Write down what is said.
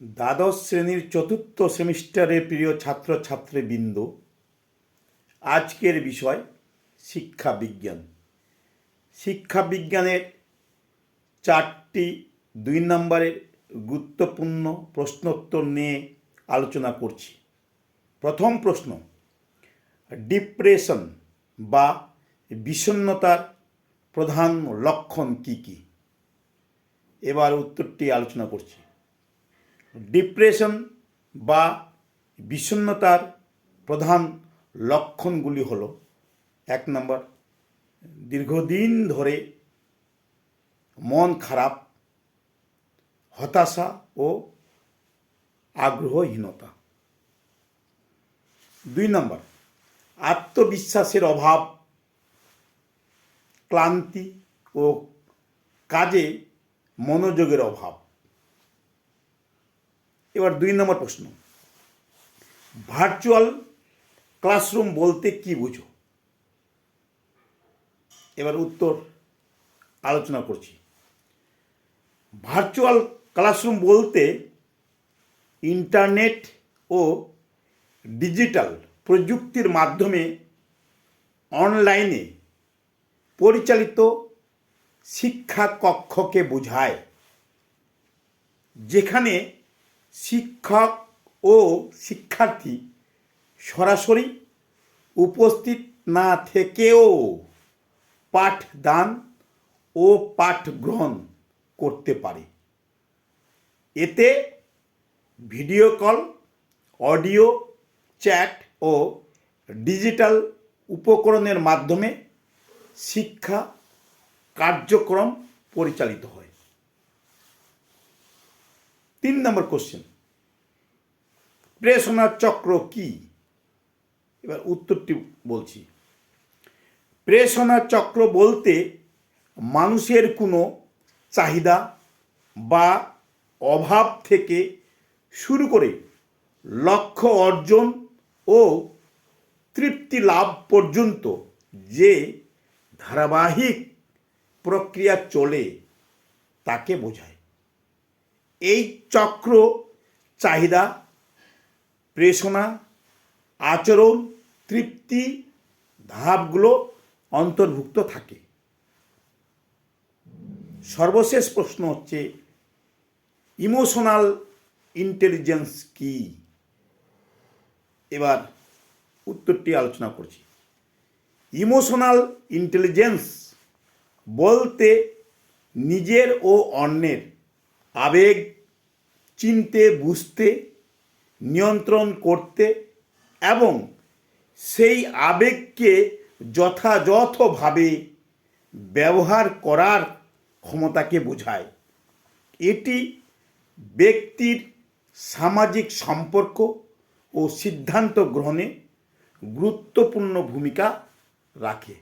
দ্বাদশ শ্রেণীর চতুর্থ সেমিস্টারের প্রিয় ছাত্রছাত্রীবৃন্দ, আজকের বিষয় শিক্ষা বিজ্ঞান। শিক্ষা বিজ্ঞানের 4টি 2 নম্বরের গুরুত্বপূর্ণ প্রশ্নোত্তর নিয়ে আলোচনা করছি। প্রথম প্রশ্ন, ডিপ্রেশন বা বিষণ্ণতার প্রধান লক্ষণ কি কি? এবার উত্তরটি আলোচনা করছি। ডিপ্রেশন বা বিষণ্ণতার প্রধান লক্ষণগুলি হল: 1 নম্বর, দীর্ঘদিন ধরে মন খারাপ, হতাশা ও আগ্রহহীনতা। 2 নম্বর, আত্মবিশ্বাসের অভাব, ক্লান্তি ও কাজে মনোযোগের অভাব। এবার 2 নম্বর প্রশ্ন, ভার্চুয়াল ক্লাসরুম বলতে কি বুঝো? এবার উত্তর আলোচনা করছি। ভার্চুয়াল ক্লাসরুম বলতে ইন্টারনেট ও ডিজিটাল প্রযুক্তির মাধ্যমে অনলাইনে পরিচালিত শিক্ষা কক্ষকে বোঝায়, যেখানে শিক্ষক ও শিক্ষার্থী সরাসরি উপস্থিত না থেকেও পাঠদান ও পাঠ গ্রহণ করতে পারে। এতে ভিডিও কল, অডিও, চ্যাট ও ডিজিটাল উপকরণের মাধ্যমে শিক্ষা কার্যক্রম পরিচালিত হয়। 3 নম্বর কোশ্চেন, প্রেরণা চক্র কি? এবার উত্তরটি বলছি। প্রেরণা চক্র বলতে মানুষের কোনো চাহিদা বা অভাব থেকে শুরু করে লক্ষ্য অর্জন ও তৃপ্তি লাভ পর্যন্ত যে ধারাবাহিক প্রক্রিয়া চলে তাকে বোঝায়। এই চক্র চাহিদা, প্রেরণা, আচরণ, তৃপ্তি ধাপগুলো অন্তর্ভুক্ত থাকে। সর্বশেষ প্রশ্ন হচ্ছে, ইমোশনাল ইন্টেলিজেন্স কি? এবার উত্তরটি আলোচনা করছি। ইমোশনাল ইন্টেলিজেন্স বলতে নিজের ও অন্যের আবেগ চিনতে, বুঝতে, নিয়ন্ত্রণ করতে এবং সেই আবেগকে যথাযথভাবে ব্যবহার করার ক্ষমতাকে বোঝায়। এটি ব্যক্তির সামাজিক সম্পর্ক ও সিদ্ধান্ত গ্রহণে গুরুত্বপূর্ণ ভূমিকা রাখে।